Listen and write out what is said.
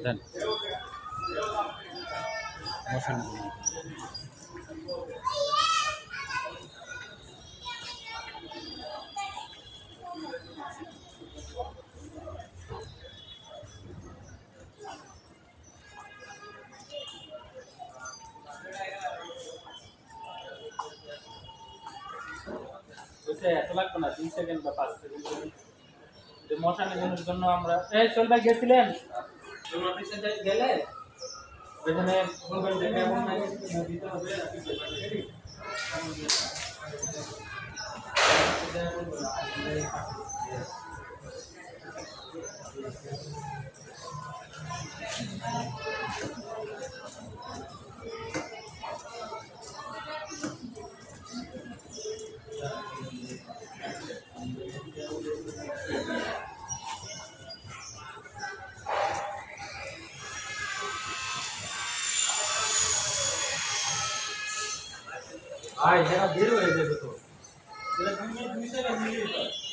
দেন বসান। এত লাগবে না, 2 সেকেন্ড বা 5 সেকেন্ড। যে মশা নিধনের জন্য আমরা চল ভাই গেছিলেন অফিসে গেলে ওখানে বলবেন যে কেমন দিতে হবে ভাই, এরা বের হয়ে যাবে তো। এরা 2 সেকেন্ড মিলিয়ে